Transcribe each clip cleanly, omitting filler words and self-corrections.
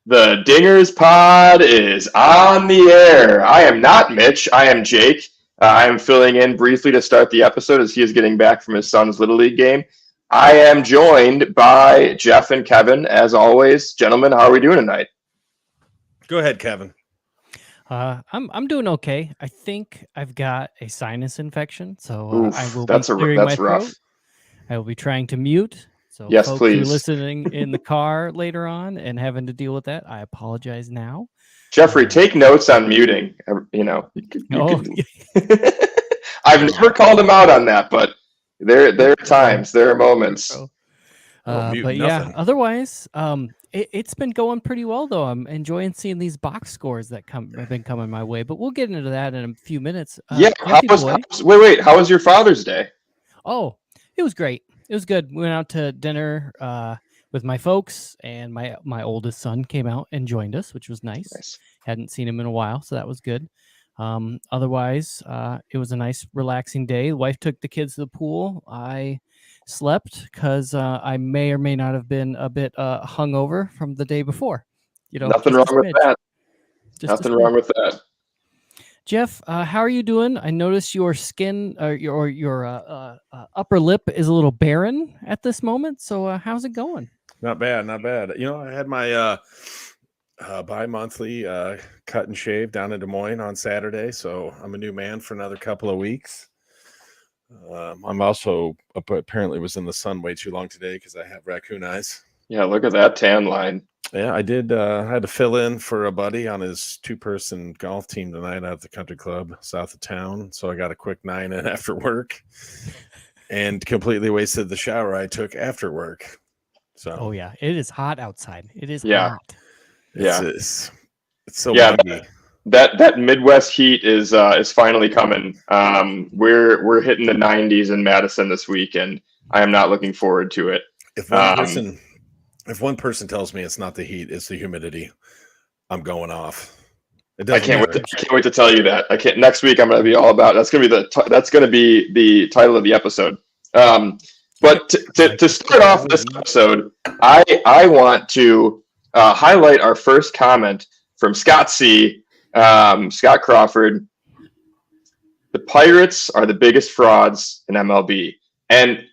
The Dingers Pod is on the air. I am not Mitch. I am Jake. I am filling in briefly to start the episode as he is getting back from his son's Little League game. I am joined by Jeff and Kevin, as always. Gentlemen, how are we doing tonight? Go ahead, Kevin. I'm doing okay. I think I've got a sinus infection, so I will be that's clearing my rough. throat. I will be trying to mute. So yes, folks please. who are listening in the car later on and having to deal with that, I apologize now. Jeffrey, take notes on muting. You know, I've never called him out on that, but there are times, there are moments. But yeah, otherwise, it's been going pretty well though. I'm enjoying seeing these box scores that have been coming my way, but we'll get into that in a few minutes. Wait, how was your Father's Day? Oh, it was great. It was good. We went out to dinner with my folks, and my oldest son came out and joined us, which was nice. Hadn't seen him in a while, so that was good. Otherwise, it was a nice, relaxing day. The wife took the kids to the pool. I slept because I may or may not have been a bit hungover from the day before. You know, nothing wrong with that. Nothing wrong with that. Jeff, how are you doing? I noticed your skin or your upper lip is a little barren at this moment. So how's it going? Not bad, not bad. You know, I had my bi-monthly cut and shave down in Des Moines on Saturday, so I'm a new man for another couple of weeks. I'm also apparently was in the sun way too long today because I have raccoon eyes. Yeah, look at that tan line. Yeah, I did. I had to fill in for a buddy on his 2-person golf team tonight at the country club south of town. So I got a quick 9 in after work and completely wasted the shower I took after work. So, oh yeah, it is hot outside. It is hot. It's so muggy. That Midwest heat is finally coming. We're hitting the 90s in Madison this week, and I am not looking forward to it. If one person tells me it's not the heat, it's the humidity, I'm going off. I can't wait to tell you that. Next week I'm going to be all about. That's going to be the title of the episode. But to start off this episode, I want to highlight our first comment from Scott C. Scott Crawford. The Pirates are the biggest frauds in MLB. And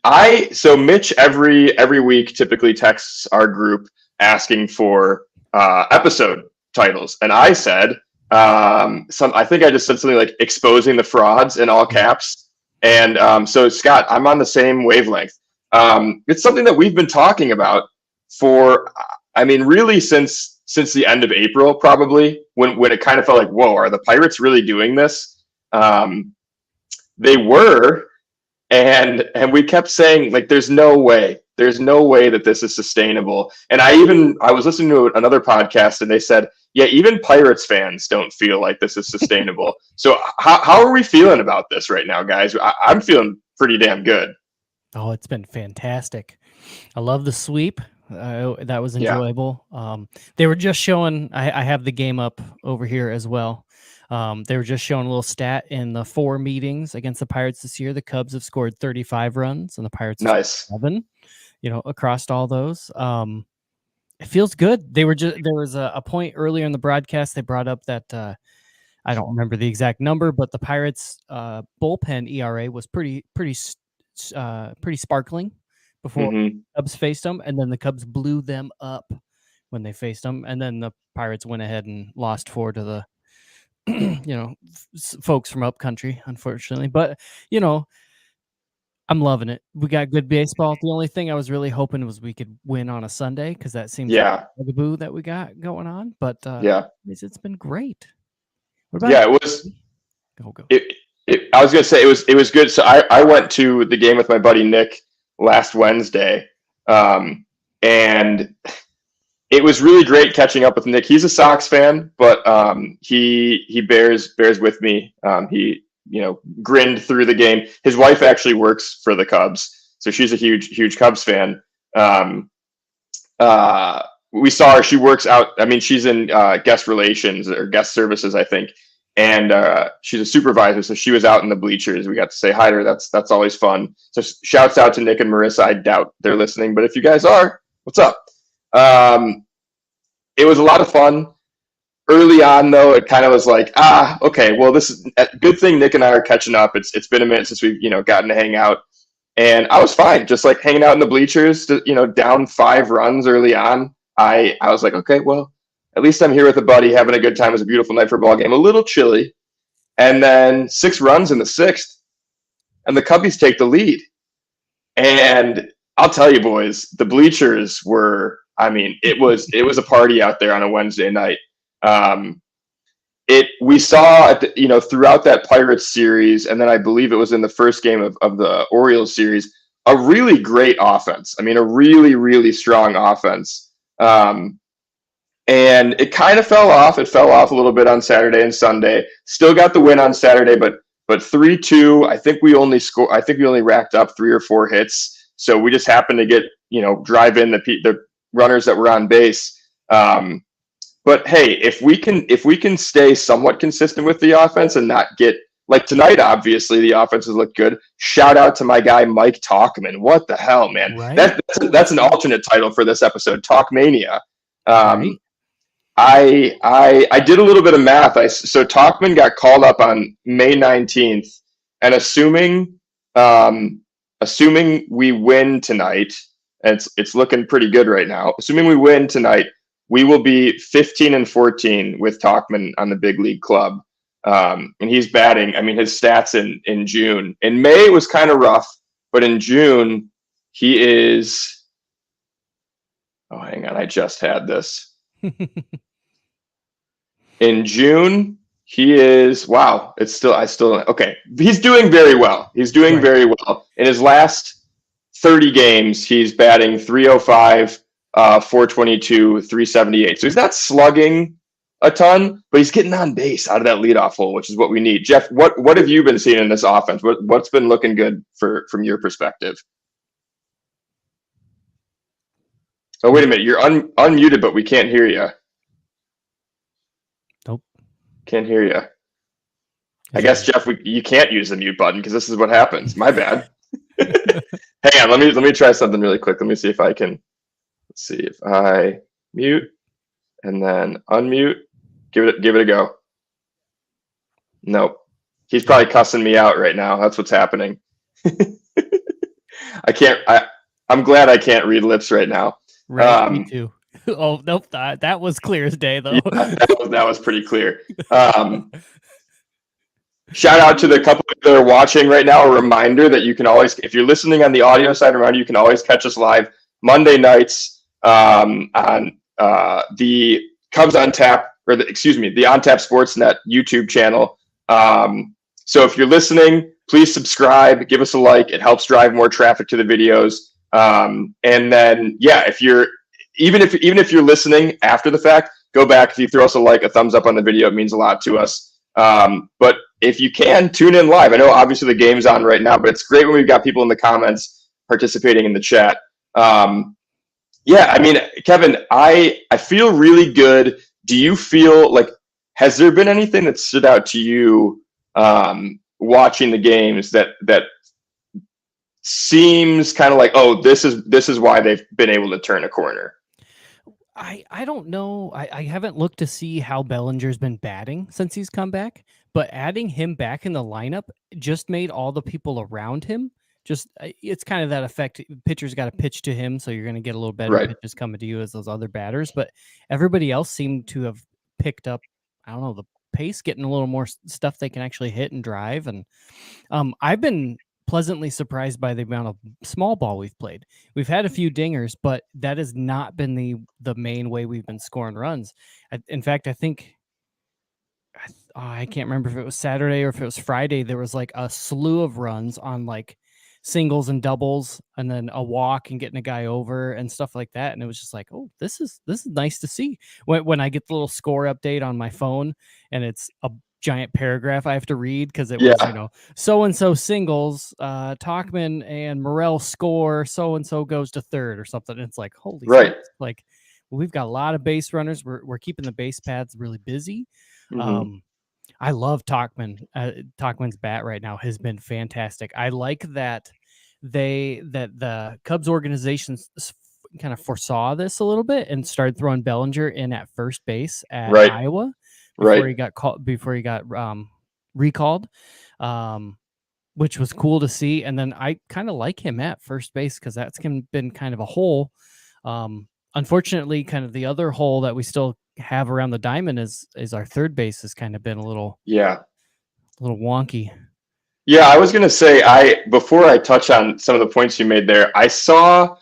Mitch every week typically texts our group asking for episode titles, and I said I think I just said something like exposing the frauds in all caps. And so Scott, I'm on the same wavelength. It's something that we've been talking about for, really since the end of April, probably when it kind of felt like, whoa, are the Pirates really doing this? They were. And we kept saying, like, there's no way that this is sustainable. And I was listening to another podcast, and they said, yeah, even Pirates fans don't feel like this is sustainable. So how are we feeling about this right now, guys? I'm feeling pretty damn good. Oh, it's been fantastic. I love the sweep. That was enjoyable. Yeah. They were just showing, I have the game up over here as well. They were just showing a little stat in the 4 meetings against the Pirates this year. The Cubs have scored 35 runs, and the Pirates have 7. Across all those. It feels good. There was a point earlier in the broadcast they brought up that I don't remember the exact number, but the Pirates bullpen ERA was pretty sparkling before Cubs faced them, and then the Cubs blew them up when they faced them, and then the Pirates went ahead and lost 4 to the folks from upcountry, unfortunately. But I'm loving it. We got good baseball. The only thing I was really hoping was we could win on a Sunday, because that seems like a bugaboo that we got going on. But it's been great. What about it was. Go. I was gonna say it was good. So I went to the game with my buddy Nick last Wednesday, and it was really great catching up with Nick. He's a Sox fan, but he bears with me. He grinned through the game. His wife actually works for the Cubs, so she's a huge Cubs fan. We saw her. She works out. She's in guest relations or guest services, I think, and she's a supervisor. So she was out in the bleachers. We got to say hi to her. That's always fun. So shouts out to Nick and Marissa. I doubt they're listening, but if you guys are, what's up? it was a lot of fun. Early on, though, it kind of was like, okay, well, this is a good thing Nick and I are catching up. It's been a minute since we've, gotten to hang out. And I was fine, just like hanging out in the bleachers, down 5 runs early on. I was like, okay, well, at least I'm here with a buddy having a good time. It was a beautiful night for a ball game, a little chilly. And then 6 runs in the 6th, and the Cubbies take the lead. And I'll tell you, boys, the bleachers were, it was a party out there on a Wednesday night. We saw throughout that Pirates series, and then I believe it was in the first game of the Orioles series, a really great offense. A really, really strong offense. And it kind of fell off. It fell off a little bit on Saturday and Sunday. Still got the win on Saturday, but 3-2. I think we only racked up 3 or 4 hits. So we just happened to get drive in the runners that were on base. But hey, if we can stay somewhat consistent with the offense and not get like tonight, obviously the offense has looked good. Shout out to my guy Mike Tauchman. What the hell, man? Right? That's an alternate title for this episode, Talkmania. Right. I did a little bit of math. So Tauchman got called up on May 19th, and assuming we win tonight, and it's looking pretty good right now. Assuming we win tonight, we will be 15-14 with Tauchman on the big league club. And he's batting. His stats in June. In May it was kind of rough, but in June he is. Oh, hang on, I just had this. In June he is. Wow, okay. He's doing very well. Very well. In his last 30 games, he's batting .305. 422, 378. So he's not slugging a ton, but he's getting on base out of that leadoff hole, which is what we need. Jeff, what have you been seeing in this offense? What's been looking good from your perspective? Oh, wait a minute. You're unmuted, but we can't hear you. Nope. Can't hear you. I guess, Jeff, you can't use the mute button because this is what happens. My bad. Hang on. Let me try something really quick. Let me see if I can. Let's see if I mute and then unmute. Give it a go. Nope. He's probably cussing me out right now. That's what's happening. I'm glad I can't read lips right now. Right, me too. Oh, nope. That was clear as day, though. Yeah, that was pretty clear. Shout out to the couple that are watching right now. A reminder that you can always, if you're listening on the audio side, you can always catch us live Monday nights on the Cubs on Tap, the On Tap Sportsnet YouTube channel. So if you're listening, please subscribe, give us a like. It helps drive more traffic to the videos. And then, if you're even if you're listening after the fact, go back. If you throw us a like, a thumbs up on the video, it means a lot to us. But if you can, tune in live. I know obviously the game's on right now, but it's great when we've got people in the comments participating in the chat. Kevin, I feel really good. Do you feel like, has there been anything that stood out to you watching the games that seems kind of like, oh, this is why they've been able to turn a corner? I don't know. I haven't looked to see how Bellinger's been batting since he's come back, but adding him back in the lineup just made all the people around him it's kind of that effect. Pitchers got to pitch to him, so you're going to get a little better pitches coming to you as those other batters. But everybody else seemed to have picked up, I don't know, the pace, getting a little more stuff they can actually hit and drive. And I've been pleasantly surprised by the amount of small ball we've played. We've had a few dingers, but that has not been the main way we've been scoring runs. In fact, I think I can't remember if it was Saturday or if it was Friday. There was like a slew of runs on like singles and doubles, and then a walk and getting a guy over and stuff like that. And it was just like, oh, this is nice to see. When I get the little score update on my phone and it's a giant paragraph I have to read because it was, so-and-so singles, Tauchman and Morel score, so-and-so goes to third or something. It's like, holy shit. Like, we've got a lot of base runners. We're keeping the base paths really busy. Mm-hmm. I love Tauchman. Tauchman's bat right now has been fantastic. I like that the Cubs organization kind of foresaw this a little bit and started throwing Bellinger in at first base at Right. Iowa Right. before he got recalled, which was cool to see. And then I kind of like him at first base because that's been kind of a hole. Unfortunately, kind of the other hole that we still have around the diamond is our third base has kind of been a little wonky. Yeah, I was gonna say before I touch on some of the points you made there, I can't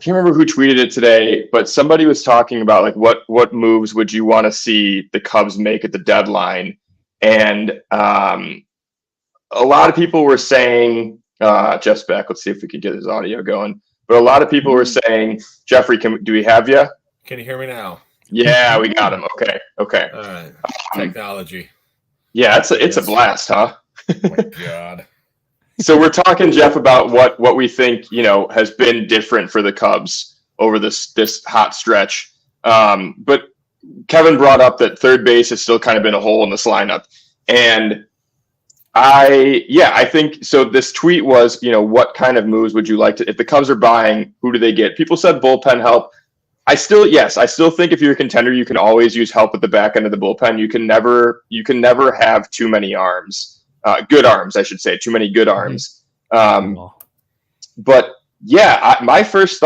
remember who tweeted it today, but somebody was talking about like what moves would you want to see the Cubs make at the deadline, and a lot of people were saying Jeff's back. Let's see if we can get his audio going. But a lot of people were saying, Jeffrey, do we have you? Can you hear me now? Yeah, we got him. Okay. All right. Technology. Yeah, it's a blast, huh? Oh my God. So we're talking, Jeff, about what we think, has been different for the Cubs over this hot stretch. But Kevin brought up that third base has still kind of been a hole in this lineup. And I think so. This tweet was, what kind of moves would you like to, if the Cubs are buying, who do they get? People said bullpen help. I still think if you're a contender, you can always use help at the back end of the bullpen. You can never have too many arms, good arms, I should say, too many good arms. But yeah, my first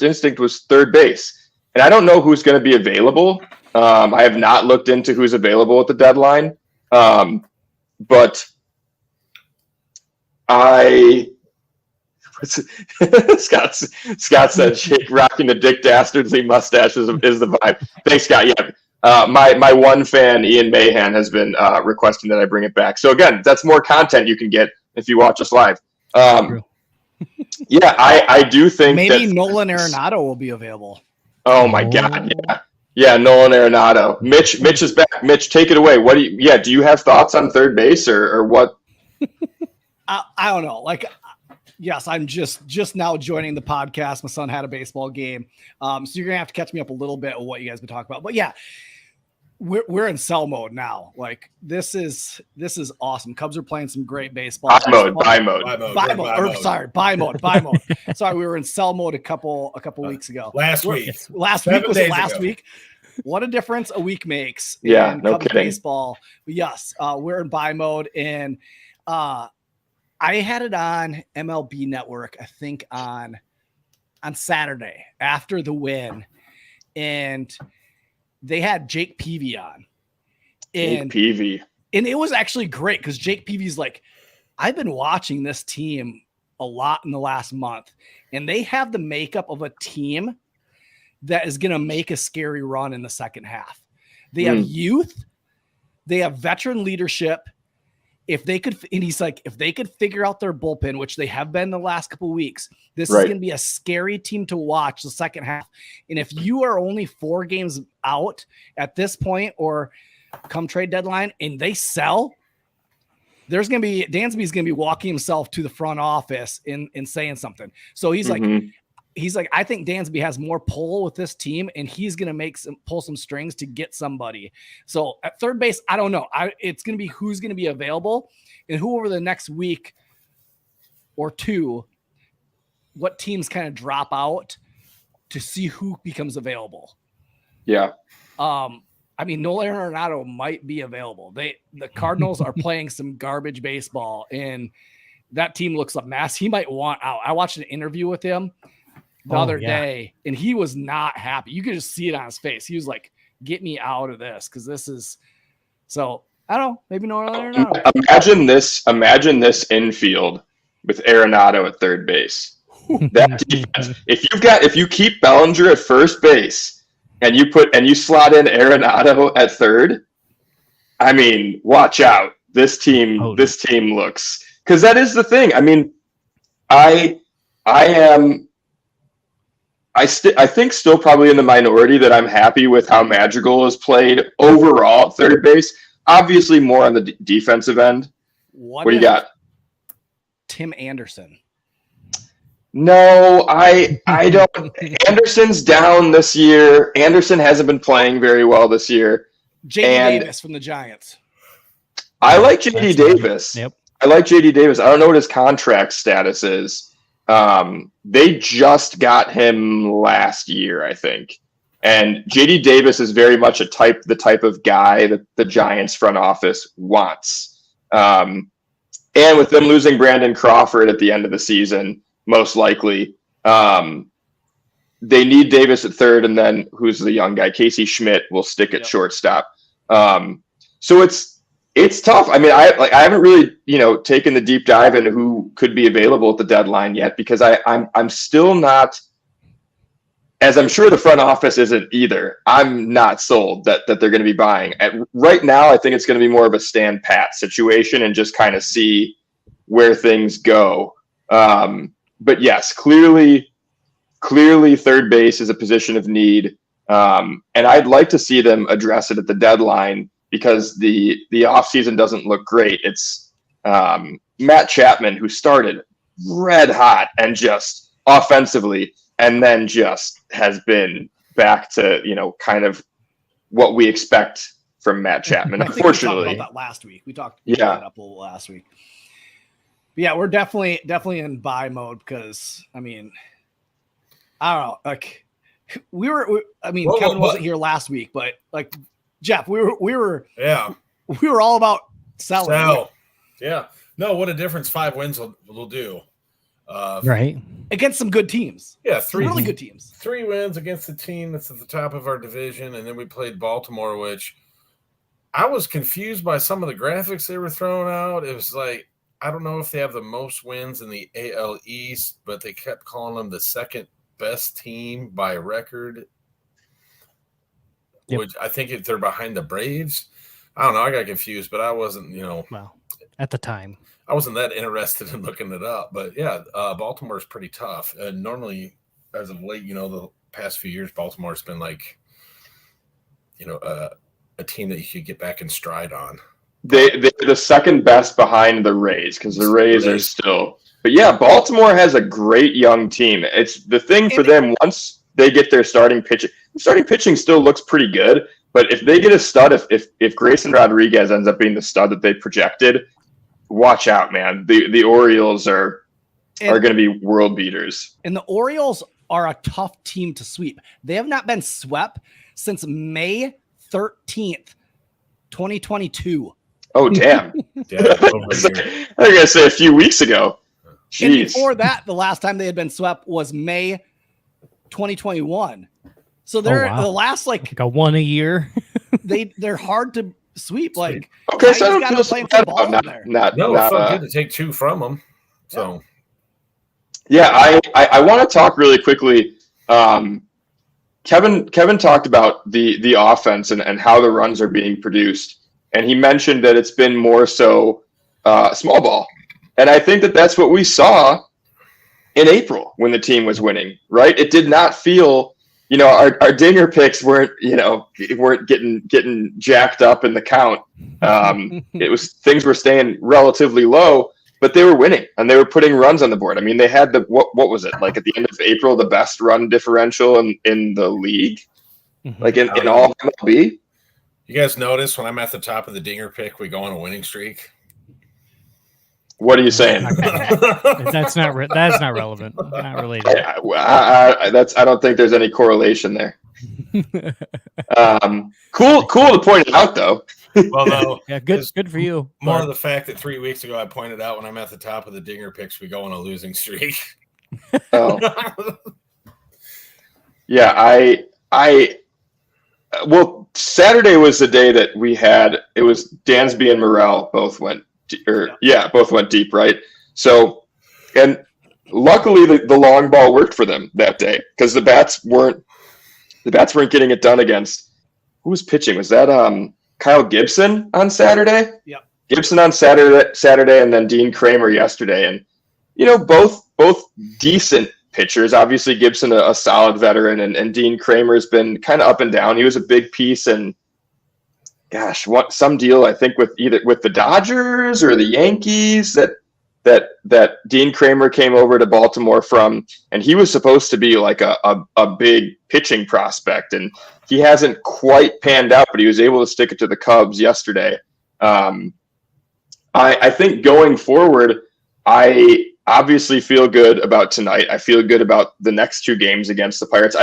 instinct was third base, and I don't know who's going to be available. I have not looked into who's available at the deadline. But Scott said, "Shake rocking the Dick Dastardly mustache is the vibe." Thanks, Scott. Yeah, my one fan Ian Mahan has been requesting that I bring it back. So again, that's more content you can get if you watch us live. Yeah, I do think maybe Nolan Arenado will be available. Oh my God, yeah. Yeah, Nolan Arenado. Mitch is back. Mitch, take it away. Do you have thoughts on third base or what? I don't know. Like, yes, I'm just now joining the podcast. My son had a baseball game. So you're going to have to catch me up a little bit of what you guys been talking about. But yeah, we're in sell mode now. Like, this is awesome. Cubs are playing some great baseball. Buy mode. Buy mode. Sorry, we were in sell mode a couple weeks ago. Last week was last week. What a difference a week makes. Yeah, in no Cubs kidding. Baseball. But yes, we're in buy mode, and I had it on MLB Network, I think on Saturday after the win, and they had Jake Peavy on. And it was actually great because Jake Peavy's like, I've been watching this team a lot in the last month, and they have the makeup of a team that is going to make a scary run in the second half. They have youth, they have veteran leadership. If they could figure out their bullpen, which they have been the last couple of weeks, this is going to be a scary team to watch the second half. And if you are only 4 games out at this point or come trade deadline and they sell, Dansby's going to be walking himself to the front office and saying something. So he's like, I think Dansby has more pull with this team, and he's going to pull some strings to get somebody. So at third base, I don't know. It's going to be who's going to be available and who over the next week or two, what teams kind of drop out to see who becomes available. Yeah. I mean, Nolan Arenado might be available. The Cardinals are playing some garbage baseball, and that team looks a mess. He might want out. I watched an interview with him the other day, and he was not happy. You could just see it on his face. He was like, "Get me out of this," because this is so. I don't know. Maybe Nolan Arenado. Imagine this infield with Arenado at third base. That defense. If you keep Bellinger at first base and you slot in Arenado at third, I mean, watch out. This team looks, because that is the thing. I mean, I think still probably in the minority that I'm happy with how Madrigal has played overall at third base. Obviously more on the defensive end. What do you got? Tim Anderson. No, I don't. Anderson's down this year. Anderson hasn't been playing very well this year. J.D. Davis from the Giants. I like J.D. Davis. Yep. I like J.D. Davis. I don't know what his contract status is. They just got him last year, I think. And JD Davis is very much the type of guy that the Giants front office wants. And with them losing Brandon Crawford at the end of the season, most likely, they need Davis at third, and then who's the young guy? Casey Schmidt will stick at shortstop. So it's tough. I mean, I haven't really, taken the deep dive into who could be available at the deadline yet, because I'm still not, as I'm sure the front office isn't either. I'm not sold that they're going to be buying. Right now, I think it's going to be more of a stand pat situation and just kind of see where things go. But yes, clearly third base is a position of need. And I'd like to see them address it at the deadline, because the offseason doesn't look great. It's Matt Chapman, who started red hot and just offensively, and then just has been back to, kind of what we expect from Matt Chapman. Unfortunately, we talked about that last week. We talked about that up a little last week. But yeah, we're definitely in buy mode, because I mean, I don't know, like Kevin wasn't here last week, but like Jeff, we were all about selling. Sell. Yeah. No, what a difference 5 wins will do. Right. Against some good teams. Yeah, really good teams. 3 wins against the team that's at the top of our division, and then we played Baltimore, which I was confused by some of the graphics they were throwing out. It was like, I don't know if they have the most wins in the AL East, but they kept calling them the second best team by record. Yep. Which I think they're behind the Braves. I don't know. I got confused, but I wasn't, Well, at the time, I wasn't that interested in looking it up. But yeah, Baltimore is pretty tough. And normally, as of late, the past few years, Baltimore's been like, a team that you could get back in stride on. They're the second best behind the Rays, because the Rays are still. But yeah, Baltimore has a great young team. It's the thing for them once they get their starting pitching. The starting pitching still looks pretty good, but if they get a stud, if Grayson Rodriguez ends up being the stud that they projected, watch out, man. The Orioles are going to be world beaters. And the Orioles are a tough team to sweep. They have not been swept since May 13th, 2022. Oh, damn. I was going to say a few weeks ago. Jeez. And before that, the last time they had been swept was May 2021. So they're the last like a one a year. they're hard to sweep. Like, okay, so I don't feel so bad about it's so good to take 2 from them. So yeah, I want to talk really quickly. Kevin talked about the offense and how the runs are being produced, and he mentioned that it's been more so small ball, and I think that's what we saw in April when the team was winning. Right? It did not feel. Our dinger picks weren't getting jacked up in the count. It was things were staying relatively low, but they were winning and they were putting runs on the board. I mean, they had what was it like at the end of April, the best run differential in the league, like in all of MLB. You guys notice when I'm at the top of the dinger pick, we go on a winning streak. What are you saying? That's not relevant. Not related. Yeah, I don't think there's any correlation there. Cool to point it out, though. Well, no. Yeah, good for you. More of the fact that 3 weeks ago I pointed out when I'm at the top of the dinger picks, we go on a losing streak. Oh. Yeah, well, Saturday was the day that we had. It was Dansby and Morel both went deep, right? So, and luckily the long ball worked for them that day, because the bats weren't getting it done against. Who was pitching? Was that Kyle Gibson on Saturday? Yeah, Gibson on Saturday, and then Dean Kramer yesterday, and both decent pitchers. Obviously, Gibson a solid veteran, and Dean Kramer's been kind of up and down. He was a big piece, and gosh, some deal I think with the Dodgers or the Yankees that Dean Kramer came over to Baltimore from, and he was supposed to be like a big pitching prospect, and he hasn't quite panned out, but he was able to stick it to the Cubs yesterday. I think going forward, I obviously feel good about tonight. I feel good about the next 2 games against the Pirates.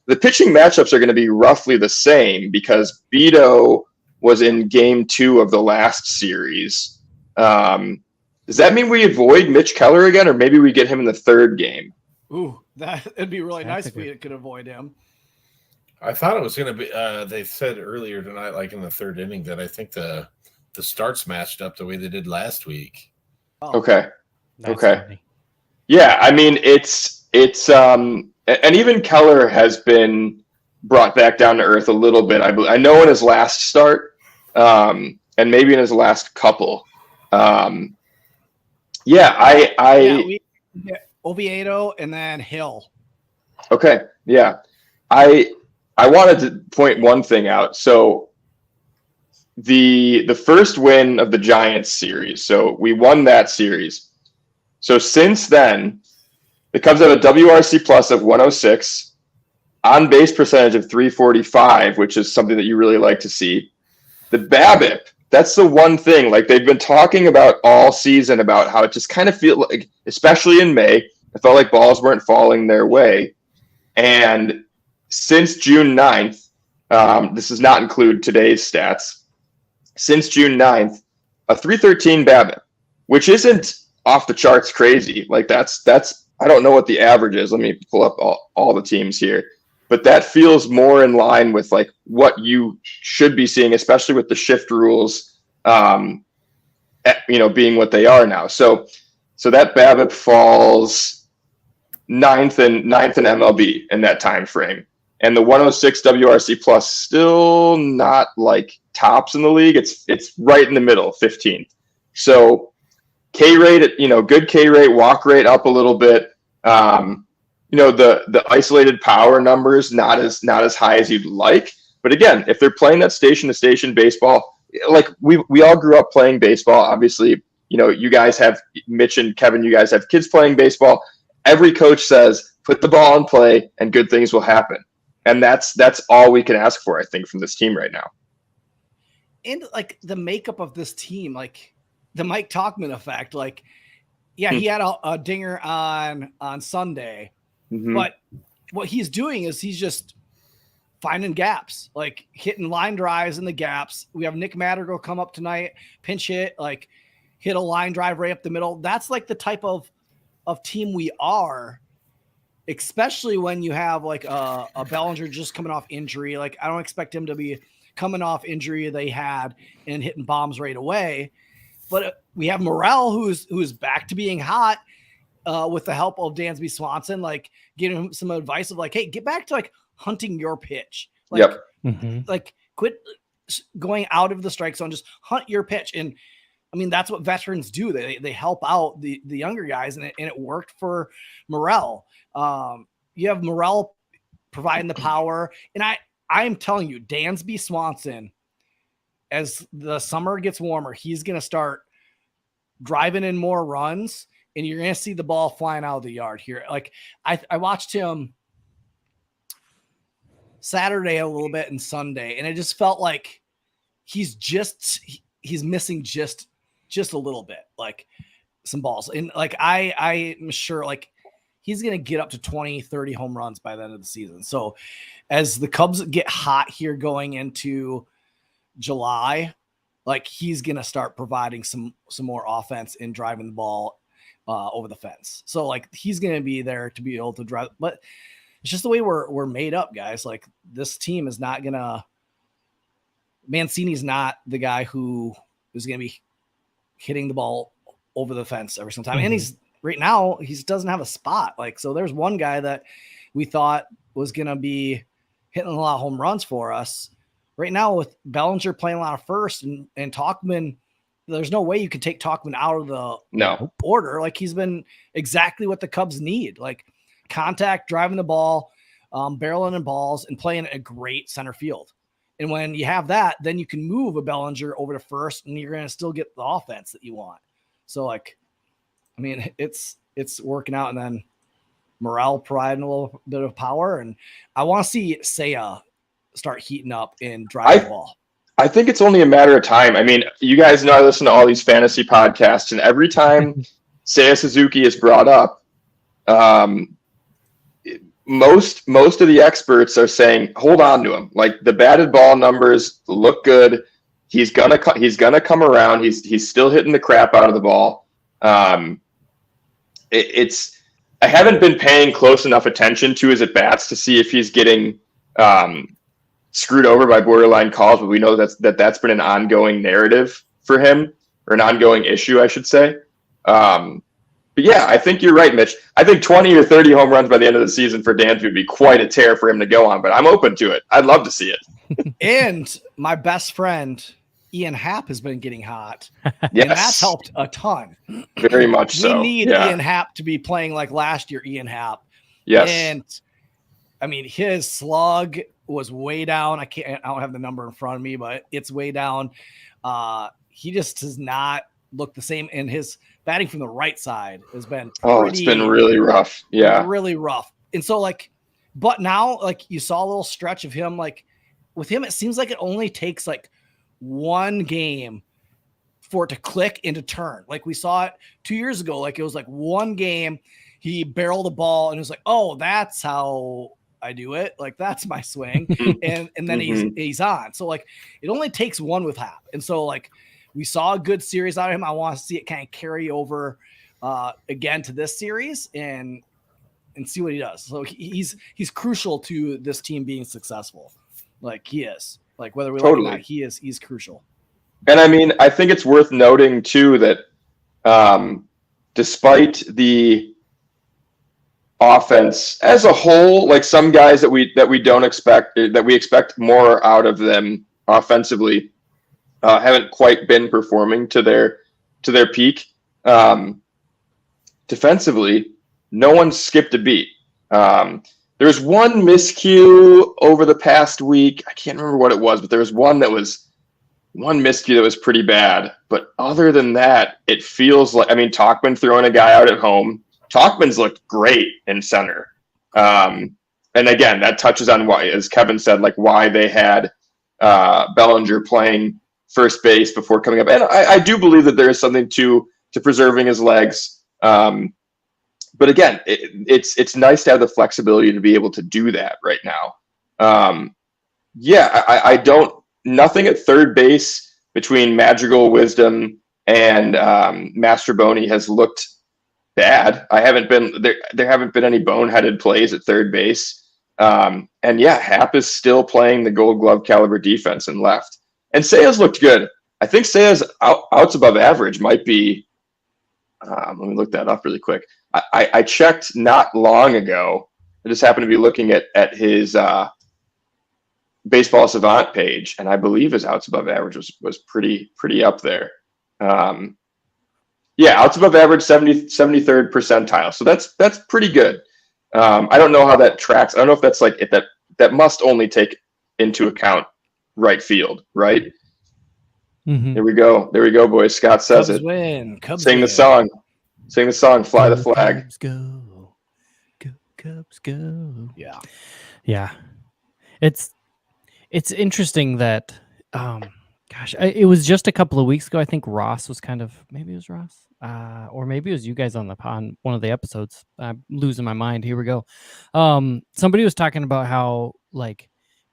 The pitching matchups are going to be roughly the same because Beto was in game 2 of the last series. Does that mean we avoid Mitch Keller again, or maybe we get him in the 3rd game? Ooh, it'd be really nice if we could avoid him. I thought it was going to be. They said earlier tonight, like in the 3rd inning, that I think the starts matched up the way they did last week. Oh, okay. Funny. Yeah, I mean it's and even Keller has been brought back down to earth a little bit. I know in his last start, and maybe in his last couple. We get Oviedo and then Hill. Okay, yeah. I wanted to point one thing out. So the first win of the Giants series. So we won that series. So since then, the Cubs have a WRC plus of 106, on base percentage of 345, which is something that you really like to see. The BABIP, that's the one thing. Like they've been talking about all season about how it just kind of feels like, especially in May, it felt like balls weren't falling their way. And since June 9th, this does not include today's stats. Since June 9th, a 313 BABIP, which isn't off the charts crazy. Like that's I don't know what the average is. Let me pull up all the teams here. But that feels more in line with like what you should be seeing, especially with the shift rules, being what they are now. So that BABIP falls ninth in MLB in that time frame. And the 106 WRC plus still not like tops in the league. It's right in the middle, 15th. So K rate, good K rate, walk rate up a little bit. The isolated power numbers not as high as you'd like. But again, if they're playing that station to station baseball, like we all grew up playing baseball. Obviously, you guys have Mitch and Kevin. You guys have kids playing baseball. Every coach says put the ball in play and good things will happen. And that's all we can ask for, I think, from this team right now. And like the makeup of this team, like the Mike Tauchman effect, like, yeah, he had a dinger on Sunday, but what he's doing is he's just finding gaps, like hitting line drives in the gaps. We have Nick Madrigal come up tonight, pinch hit, like hit a line drive right up the middle. That's like the type of team we are, especially when you have like a Bellinger just coming off injury. Like I don't expect him to be coming off injury they had and hitting bombs right away. But we have Morel, who's back to being hot with the help of Dansby Swanson, like giving him some advice of like, hey, get back to like hunting your pitch. Like, like quit going out of the strike zone, just hunt your pitch. And I mean, that's what veterans do. They help out the younger guys, and it worked for Morel. You have Morel providing the power. And I am telling you, Dansby Swanson, as the summer gets warmer, he's going to start driving in more runs, and you're going to see the ball flying out of the yard here. Like I watched him Saturday a little bit and Sunday, and it just felt like he's missing just a little bit, like some balls. And like I am sure like he's going to get up to 20, 30 home runs by the end of the season. So as the Cubs get hot here going into July, like he's going to start providing some more offense and driving the ball over the fence. So like he's going to be there to be able to drive, but it's just the way we're made up, guys. Like this team is not going to, Mancini's not the guy who is going to be hitting the ball over the fence every single time. And he's right now, he doesn't have a spot. Like, so there's one guy that we thought was going to be hitting a lot of home runs for us. Right now with Bellinger playing a lot of first and Tauchman, there's no way you could take Tauchman out of the order. Like he's been exactly what the Cubs need, like contact, driving the ball, barreling in balls, and playing a great center field. And when you have that, then you can move a Bellinger over to first, and you're going to still get the offense that you want. So like, I mean, it's working out, and then Morel providing a little bit of power, and I want to see Seiya start heating up and drive the ball. I think it's only a matter of time. I mean, you guys know I listen to all these fantasy podcasts, and every time Seiya Suzuki is brought up, most of the experts are saying hold on to him. Like the batted ball numbers look good. He's gonna come around. He's still hitting the crap out of the ball. I haven't been paying close enough attention to his at bats to see if he's getting screwed over by borderline calls, but we know that's been an ongoing narrative for him, or an ongoing issue, I should say. But yeah, I think you're right, Mitch. I think 20 or 30 home runs by the end of the season for Dansby would be quite a tear for him to go on, but I'm open to it. I'd love to see it. And my best friend, Ian Happ, has been getting hot. Yes. And that's helped a ton. Very much so. We need Ian Happ to be playing like last year, Ian Happ. Yes. And I mean, his slug was way down. I don't have the number in front of me, but it's way down. He just does not look the same, and his batting from the right side has been it's been really rough. Yeah, really rough. And so but now you saw a little stretch of him. Like with him, it seems like it only takes one game for it to click and to turn. Like we saw it 2 years ago. Like it was one game, he barreled the ball and it was like, oh, that's how I do it. Like that's my swing. and then he's on. So it only takes one with Happ. And so we saw a good series out of him. I want to see it kind of carry over again to this series and see what he does. So he's crucial to this team being successful. He is. Whether we like it or not, he's crucial. And I mean, I think it's worth noting too that despite the offense as a whole, some guys that we don't expect, that we expect more out of them offensively, haven't quite been performing to their peak. Defensively, no one skipped a beat. There's one miscue over the past week. I can't remember what it was, but there was one miscue that was pretty bad. But other than that, it feels like, Tauchman throwing a guy out at home. Tauchman's looked great in center. And again, that touches on why, as Kevin said, why they had Bellinger playing first base before coming up. And I do believe that there is something to preserving his legs. But again, it's nice to have the flexibility to be able to do that right now. Nothing at third base between Madrigal, Wisdom, and Mastroboni has looked bad. There haven't been any boneheaded plays at third base. Happ is still playing the Gold Glove caliber defense in left. And Seiya's looked good. I think Seiya's outs above average might be. Let me look that up really quick. I checked not long ago. I just happened to be looking at his Baseball Savant page, and I believe his outs above average was pretty up there. Outs above average, 73rd percentile. So that's pretty good. I don't know how that tracks. I don't know if that's that must only take into account right field, right? Mm-hmm. There we go, boys. Scott says Cubs it. Win. Cubs Sing win. the song. Sing the song. Fly the flag. Cubs go. Go Cubs go. Yeah. It's interesting that it was just a couple of weeks ago. I think Ross was maybe it was Ross, or maybe it was you guys on one of the episodes. I'm losing my mind. Here we go. Somebody was talking about how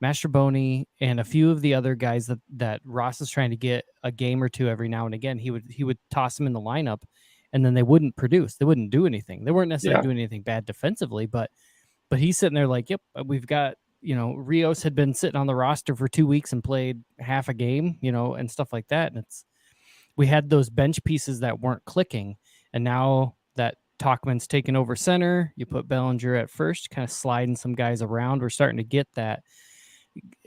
Mastroboni and a few of the other guys that Ross is trying to get a game or two every now and again, he would toss them in the lineup, and then they wouldn't produce. They wouldn't do anything. They weren't necessarily doing anything bad defensively, but he's sitting there yep, we've got, Rios had been sitting on the roster for 2 weeks and played half a game, and stuff like that. And we had those bench pieces that weren't clicking. And now that Tauchman's taken over center, you put Bellinger at first, kind of sliding some guys around. We're starting to get that.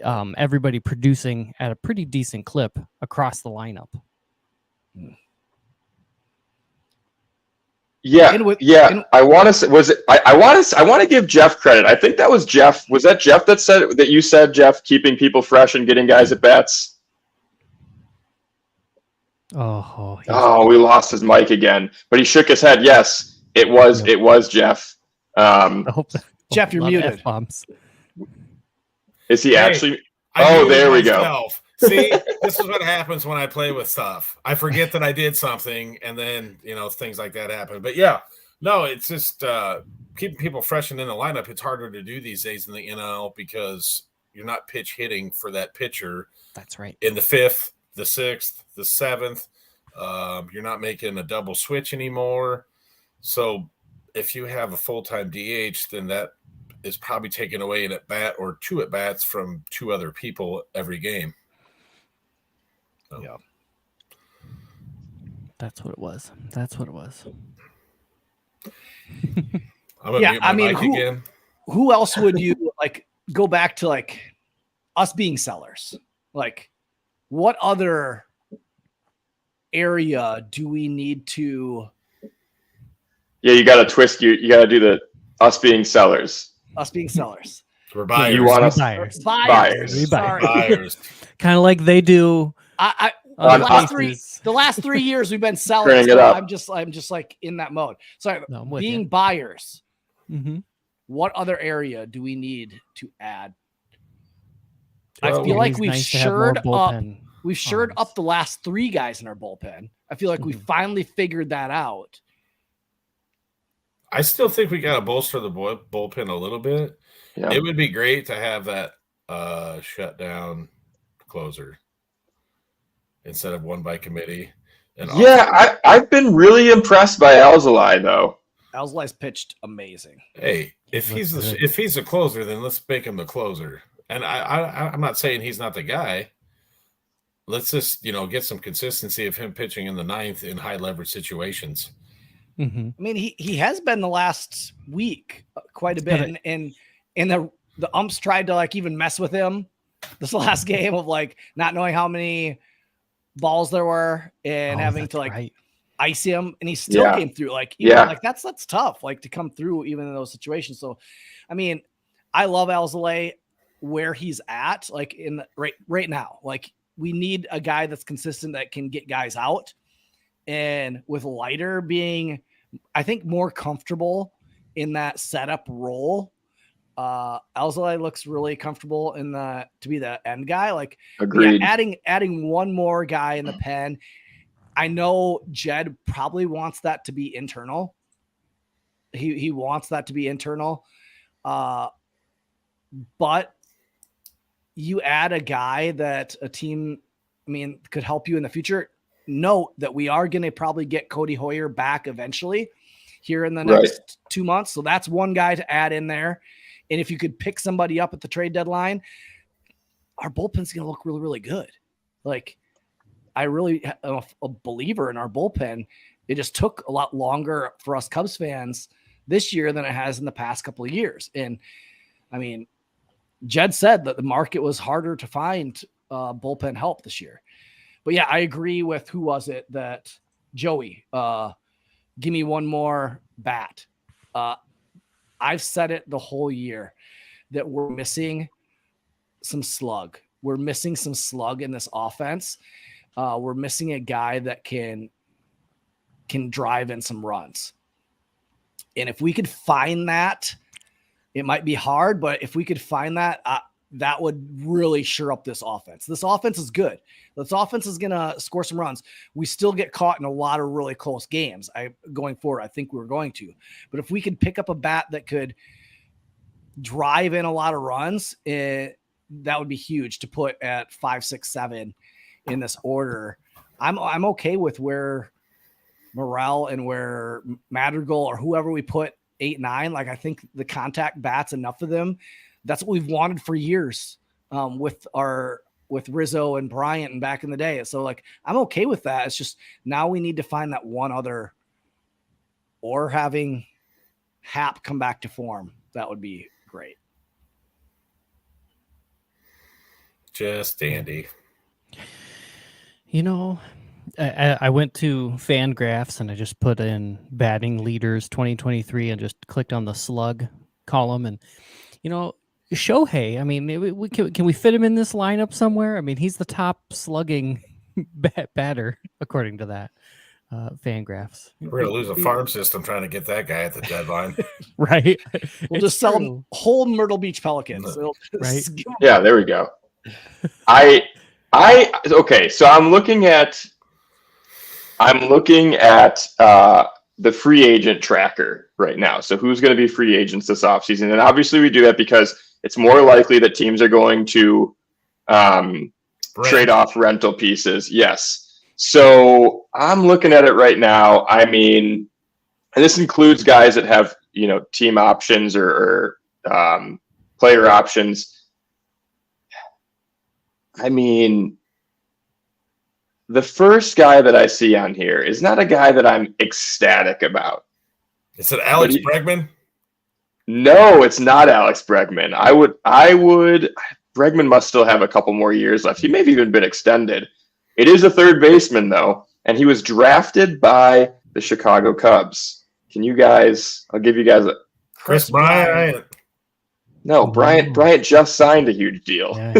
Everybody producing at a pretty decent clip across the lineup. I want to say, I want to give Jeff credit. I think that was Jeff. Was that Jeff that said that? You said, Jeff, keeping people fresh and getting guys at bats. Oh, we lost his mic again, but he shook his head. Yes, it was Jeff. Jeff, you're muted. F-bombs. Is he actually? Oh, there we go. See, this is what happens when I play with stuff. I forget that I did something, and then things like that happen. But yeah, no, it's just keeping people fresh and in the lineup. It's harder to do these days in the NL because you're not pitch hitting for that pitcher. That's right. In the 5th, the 6th, the 7th, you're not making a double switch anymore. So if you have a full-time DH, then that is probably taking away an at-bat or 2 at-bats from 2 other people every game. So. Yeah. That's what it was. That's what it was. I'm gonna mute my mic again. Who else would you go back to us being sellers? What other area do we need to? Yeah, you got to twist. You got to do the us being sellers. Us being sellers. We're buyers. You want us buyers. Buyers. Buyers. Kind of like they do. The last 3 years we've been sellers. So I'm just in that mode. So being buyers. Mm-hmm. What other area do we need to add? Well, I feel like we've nice shored up. We've arms. shored up the last 3 guys in our bullpen. I feel like we finally figured that out. I still think we got to bolster the bullpen a little bit. Yeah. It would be great to have that shutdown closer instead of one by committee. And I've been really impressed by Alzolay, though. Alzolay's pitched amazing. Hey, if he's a closer, then let's make him the closer. And I'm not saying he's not the guy. Let's just get some consistency of him pitching in the 9th in high leverage situations. Mm-hmm. I mean, he has been the last week quite a bit, and the umps tried to even mess with him this last game of not knowing how many balls there were and having to ice him, and he still came through. That's tough, to come through even in those situations. So, I mean, I love Alzolay where he's at, right now. We need a guy that's consistent that can get guys out, and with Leiter being, I think, more comfortable in that setup role. Alzolay looks really comfortable to be the end guy. Agreed. Adding one more guy in the pen. I know Jed probably wants that to be internal. He wants that to be internal. But you add a guy that a team, could help you in the future. Note that we are going to probably get Cody Hoyer back eventually here in the next 2 months. So that's one guy to add in there. And if you could pick somebody up at the trade deadline, our bullpen's going to look really, really good. I really am a believer in our bullpen. It just took a lot longer for us Cubs fans this year than it has in the past couple of years. And Jed said that the market was harder to find bullpen help this year. But yeah, I agree with who was it that Joey, give me one more bat. I've said it the whole year that we're missing some slug. We're missing some slug in this offense. We're missing a guy that can drive in some runs. And if we could find that, it might be hard, but if we could find that, that would really shore up this offense. This offense is good. This offense is going to score some runs. We still get caught in a lot of really close games. Going forward, I think we're going to. But if we could pick up a bat that could drive in a lot of runs, that would be huge to put at 5, 6, 7 in this order. I'm okay with where Morel and where Madrigal or whoever we put 8, 9. I think the contact bats, enough of them. That's what we've wanted for years with Rizzo and Bryant and back in the day. So I'm okay with that. It's just now we need to find that one other, or having Hap come back to form. That would be great. Just dandy. I went to Fangraphs and I just put in batting leaders 2023 and just clicked on the slug column. And, Shohei, can we fit him in this lineup somewhere? He's the top slugging batter, according to that Fangraphs. We're going to lose a farm system trying to get that guy at the deadline. Right. We'll just sell him whole Myrtle Beach Pelicans. Right. Yeah, there we go. I So I'm looking at the free agent tracker right now. So who's going to be free agents this offseason? And obviously we do that because it's more likely that teams are going to trade off rental pieces. Yes. So I'm looking at it right now. I mean, and this includes guys that have, team options or player options. I mean, the first guy that I see on here is not a guy that I'm ecstatic about. Is it Alex Bregman? No, it's not Alex Bregman. Bregman must still have a couple more years left. He may have even been extended. It is a third baseman, though, and he was drafted by the Chicago Cubs. I'll give you guys Chris Bryant. No, Bryant just signed a huge deal. Yeah,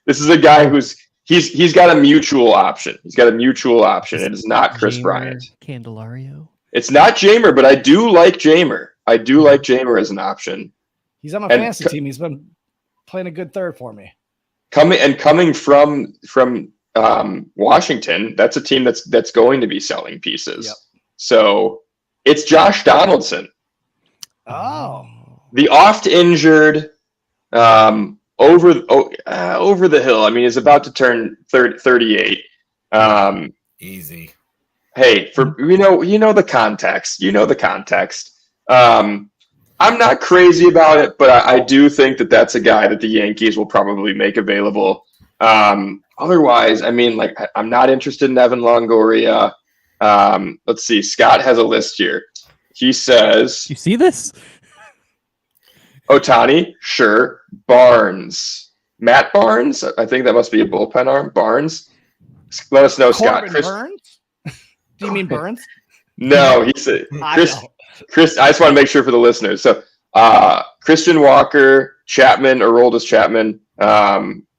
this is a guy he's got a mutual option. He's got a mutual option. It is not Chris Bryant. Candelario. It's not Jamer, but I do like Jamer. I do like Jamer as an option. He's on my fantasy team. He's been playing a good third for me. Coming from Washington, that's a team that's going to be selling pieces. Yep. So it's Josh Donaldson. Oh. The oft-injured, over the hill. I mean, he's about to turn 38. Easy. Hey, you know the context. You know the context. I'm not crazy about it, but I do think that that's a guy that the Yankees will probably make available. Otherwise, I mean, like, I'm not interested in Evan Longoria. Let's see. Scott has a list here. He says, "You see this? Ohtani, sure. Barnes, Matt Barnes. I think that must be a bullpen arm. Barnes. Let us know, Corbin Scott. Burns? Do you mean Burns? No, he said Chris. I just want to make sure for the listeners. So, Christian Walker, Chapman, Aroldis Chapman,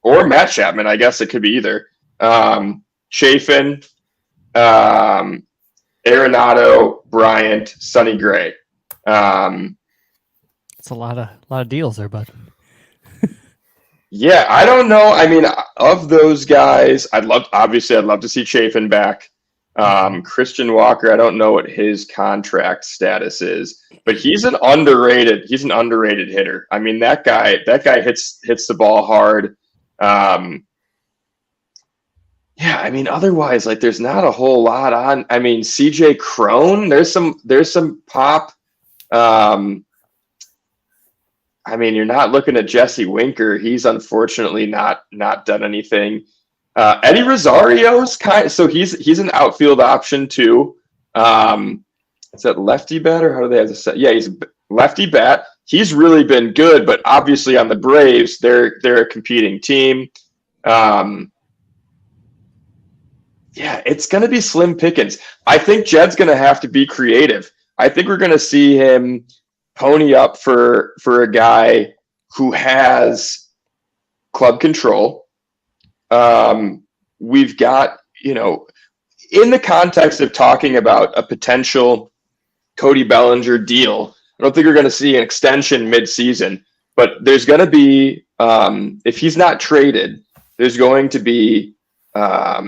or Matt Chapman. I guess it could be either. Chafin, Arenado, Bryant, Sonny Gray. It's a lot of deals there, bud. Yeah, I don't know. I mean, of those guys, I'd love to see Chafin back. Christian Walker, I don't know what his contract status is, but he's an underrated hitter. I mean, that guy hits the ball hard. Yeah, I mean, otherwise, like, there's not a whole lot on. I mean, CJ Crone, there's some pop. I mean, you're not looking at Jesse Winker. He's unfortunately not done anything. Eddie Rosario's so he's an outfield option too. Is that lefty bat or how do they have to say? Yeah, he's a lefty bat. He's really been good, but obviously on the Braves, they're a competing team. Yeah, it's going to be slim pickings. I think Jed's going to have to be creative. I think we're going to see him pony up for a guy who has club control. We've got, in the context of talking about a potential Cody Bellinger deal, I don't think we're going to see an extension mid-season, but there's going to be, if he's not traded, there's going to be a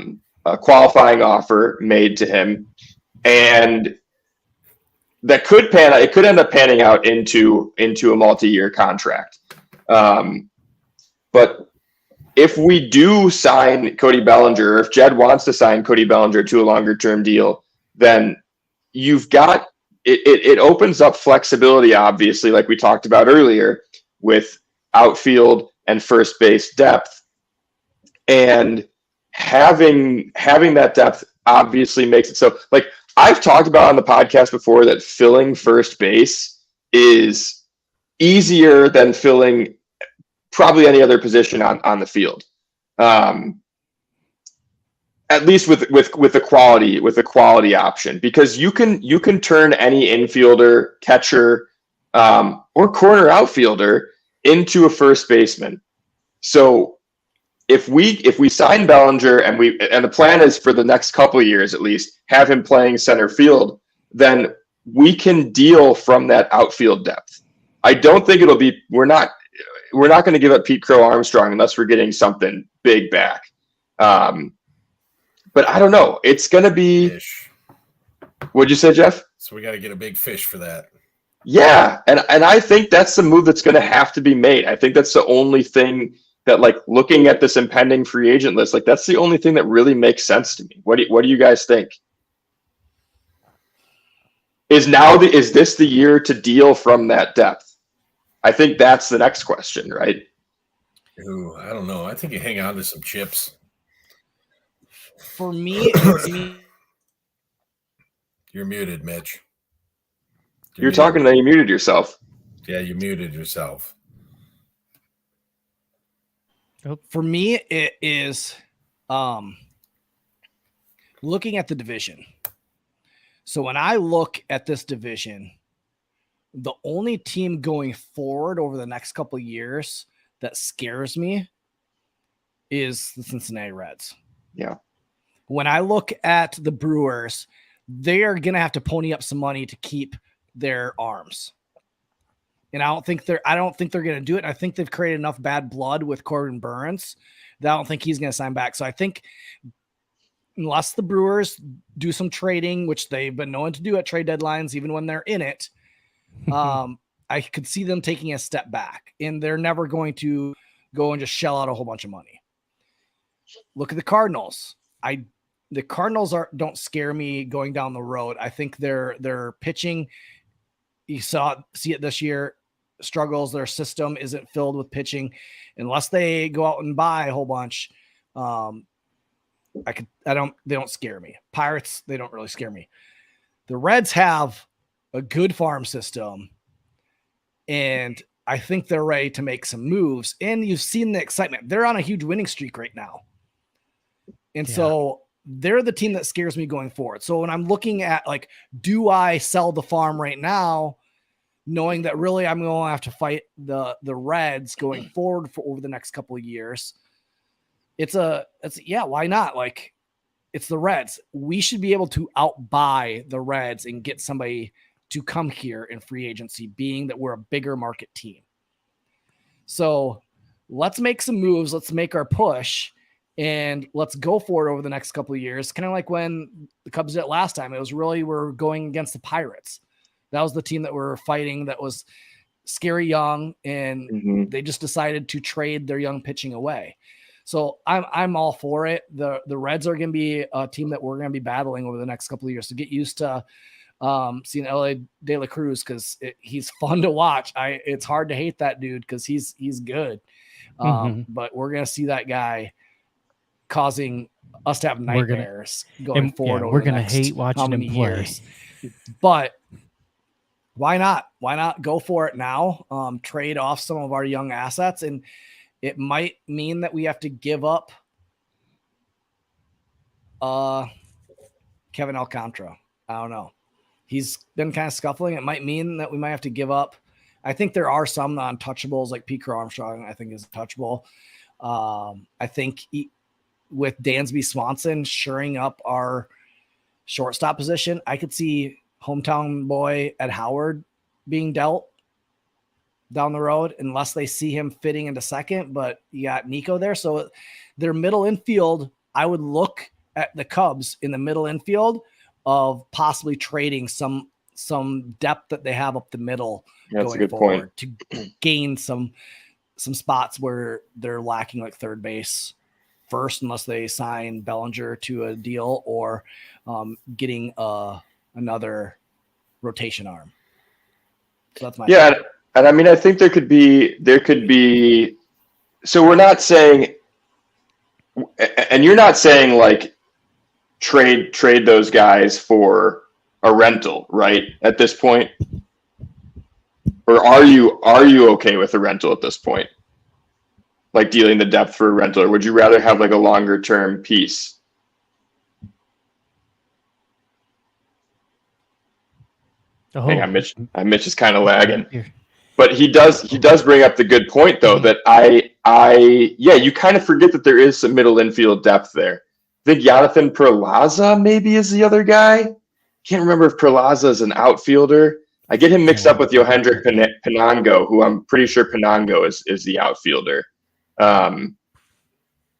qualifying offer made to him, and that could end up panning out into a multi-year contract. But if we do sign Cody Bellinger, or if Jed wants to sign Cody Bellinger to a longer-term deal, then you've got it opens up flexibility, obviously, like we talked about earlier, with outfield and first base depth. And having that depth obviously makes it so, like, I've talked about on the podcast before that filling first base is easier than filling probably any other position on the field. At least with the quality option, because you can turn any infielder, catcher, or corner outfielder into a first baseman. So if we sign Bellinger and the plan is for the next couple of years at least have him playing center field, then we can deal from that outfield depth. I don't think we're not going to give up Pete Crow Armstrong unless we're getting something big back. But I don't know. It's going to be. Fish. What'd you say, Jeff? So we got to get a big fish for that. Yeah, and I think that's the move that's going to have to be made. I think that's the only thing that, like, looking at this impending free agent list, like, that's the only thing that really makes sense to me. What do you guys think? Is this the year to deal from that depth? I think that's the next question, right? Ooh, I don't know. I think you hang on to some chips. For me, it's You're muted, Mitch. You're talking and then you muted yourself. Yeah, you muted yourself. For me, it is looking at the division. So when I look at this division, the only team going forward over the next couple of years that scares me is the Cincinnati Reds. Yeah. When I look at the Brewers, they are going to have to pony up some money to keep their arms. And I don't think they're going to do it. I think they've created enough bad blood with Corbin Burns that I don't think he's going to sign back. So I think unless the Brewers do some trading, which they've been known to do at trade deadlines, even when they're in it, I could see them taking a step back, and they're never going to go and just shell out a whole bunch of money. Look at the Cardinals. The Cardinals don't scare me going down the road. I think their pitching, you see it this year, struggles. Their system isn't filled with pitching unless they go out and buy a whole bunch. They don't scare me. Pirates, they don't really scare me. The Reds have a good farm system, and I think they're ready to make some moves. And you've seen the excitement. They're on a huge winning streak right now. And so they're the team that scares me going forward. So when I'm looking at, like, do I sell the farm right now, knowing that really I'm going to have to fight the Reds going forward for over the next couple of years? Why not? Like, it's the Reds. We should be able to outbuy the Reds and get somebody to come here in free agency, being that we're a bigger market team. So let's make some moves. Let's make our push, and let's go for it over the next couple of years. Kind of like when the Cubs did it last time. It was really, we're going against the Pirates. That was the team that we're fighting, that was scary young, and they just decided to trade their young pitching away. So I'm all for it. The Reds are going to be a team that we're going to be battling over the next couple of years. So get used to seeing L.A. De La Cruz, because he's fun to watch. It's hard to hate that dude because he's good. But we're going to see that guy causing us to have nightmares going forward. We're going to hate watching him play. Years. But why not? Why not go for it now? Trade off some of our young assets, and it might mean that we have to give up Kevin Alcantara. I don't know. He's been kind of scuffling. It might mean that we might have to give up. I think there are some non-touchables, like Pete Armstrong, I think is touchable. I think with Dansby Swanson shoring up our shortstop position, I could see hometown boy Ed Howard being dealt down the road, unless they see him fitting into second. But you got Nico there. So their middle infield, I would look at the Cubs in the middle infield of possibly trading some depth that they have up the middle. That's going a good forward point. To gain some spots where they're lacking, like third base first, unless they sign Bellinger to a deal, or getting another rotation arm. So that's my opinion. And I mean, I think there could be, so we're not saying, and you're not saying like trade those guys for a rental, right? At this point, or are you okay with a rental at this point? Like dealing the depth for a rental, or would you rather have like a longer term piece? Hang on, Mitch is kind of lagging. But he does bring up the good point, though, that you kind of forget that there is some middle infield depth there. I think Jonathan Perlaza maybe is the other guy. Can't remember if Perlaza is an outfielder. I get him mixed up with Yohendrick Pinango, who I'm pretty sure Pinango is the outfielder.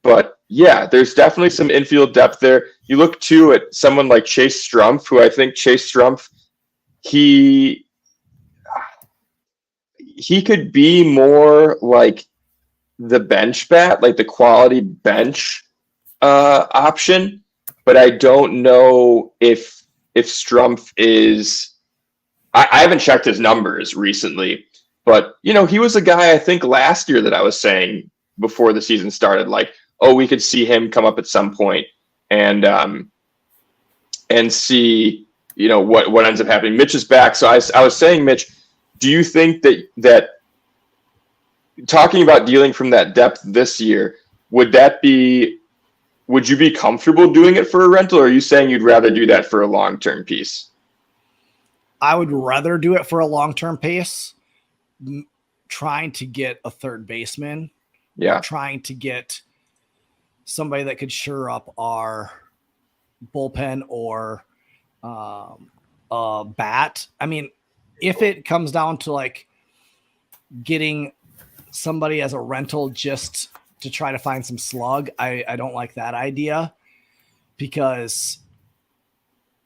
But yeah, there's definitely some infield depth there. You look too at someone like Chase Strumpf, who I think Chase Strumpf, he could be more like the bench bat, like the quality bench option. But I don't know if Strumpf is. I haven't checked his numbers recently, but he was a guy I think last year that I was saying before the season started, like, oh, we could see him come up at some point and see what ends up happening. Mitch is back, so I was saying, Mitch, do you think that talking about dealing from that depth this year, would you be comfortable doing it for a rental, or are you saying you'd rather do that for a long-term piece? I would rather do it for a long-term piece, trying to get a third baseman. Yeah. Trying to get somebody that could shore up our bullpen or a bat. I mean, if it comes down to like getting somebody as a rental just to try to find some slug, I don't like that idea, because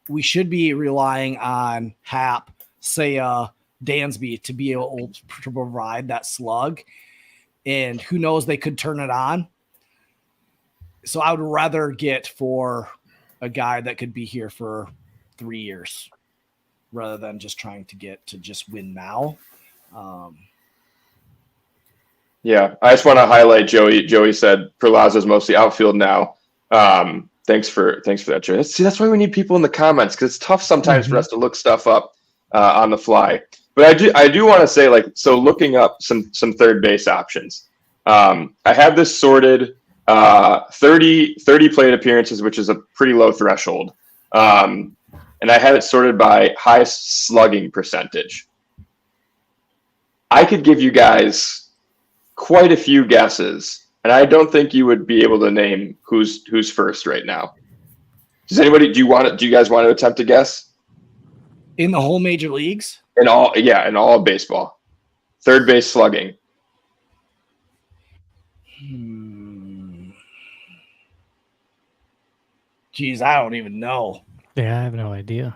we should be relying on Hap, Dansby to be able to provide that slug, and who knows, they could turn it on. So I would rather get for a guy that could be here for 3 years rather than just trying to get to just win now. Yeah, I just want to highlight Joey. Joey said Perlaza's mostly outfield now. Thanks for that, Joey. See, that's why we need people in the comments, because it's tough sometimes for us to look stuff up on the fly. But I do want to say, like, so looking up some third base options. I have this sorted 30 plate appearances, which is a pretty low threshold. And I have it sorted by highest slugging percentage. I could give you guys quite a few guesses, and I don't think you would be able to name who's first right now. Does anybody? Do you guys want to attempt to guess? In the whole major leagues? In all of baseball. Third base slugging. Geez, I don't even know. Yeah, I have no idea.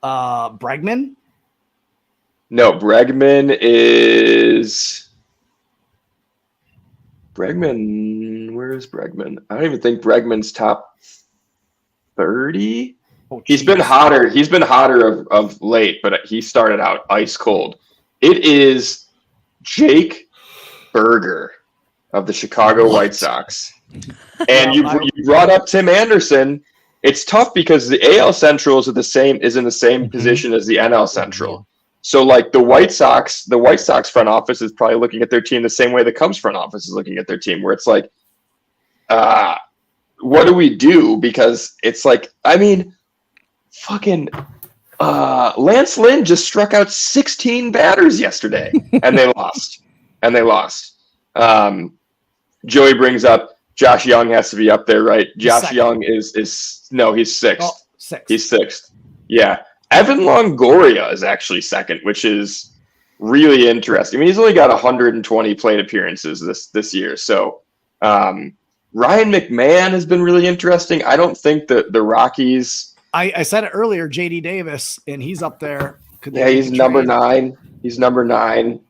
Bregman? No, Bregman. Where is Bregman? I don't even think Bregman's top 30. Oh, he's been hotter of late, but he started out ice cold. It is Jake Berger of the Chicago White Sox. And you brought up Tim Anderson. It's tough because the AL Central is in the same position as the NL Central. So like the White Sox front office is probably looking at their team the same way the Cubs front office is looking at their team, where it's like, what do we do? Because it's like, I mean, fucking Lance Lynn just struck out 16 batters yesterday, and they lost. Joey brings up Josh Young has to be up there, right? Josh Young is he's sixth. Oh, sixth. He's sixth. Yeah. Evan Longoria is actually second, which is really interesting. I mean, he's only got 120 plate appearances this year. So Ryan McMahon has been really interesting. I don't think that the Rockies. I said it earlier, JD Davis, and he's up there. He's number 9. He's number 9.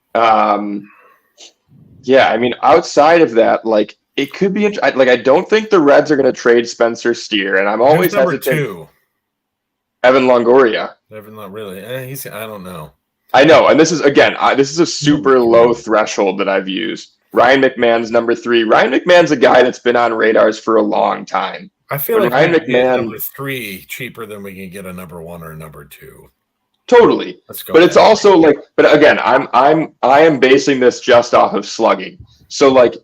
Yeah, I mean, outside of that, like, it could be like, I don't think the Reds are going to trade Spencer Steer, and I'm always hesitant. Number 2? Evan Longoria. Not really. I don't know. I know, and this is a super low threshold that I've used. Ryan McMahon's number 3. Ryan McMahon's a guy that's been on radars for a long time. I feel like Ryan McMahon number 3 cheaper than we can get a number 1 or a number 2. Totally. Let's go. But it's also like, but again, I am basing this just off of slugging. So like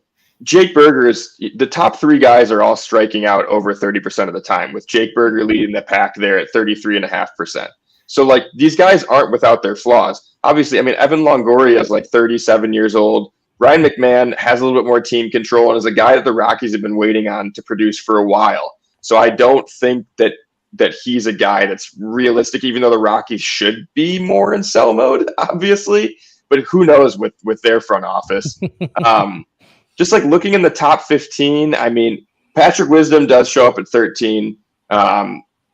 Jake Berger's, the top 3 guys are all striking out over 30% of the time, with Jake Berger leading the pack there at 33.5%. So like these guys aren't without their flaws. Obviously, I mean, Evan Longoria is like 37 years old. Ryan McMahon has a little bit more team control and is a guy that the Rockies have been waiting on to produce for a while. So I don't think that he's a guy that's realistic, even though the Rockies should be more in sell mode, obviously. But who knows with their front office. just like looking in the top 15, I mean, Patrick Wisdom does show up at 13.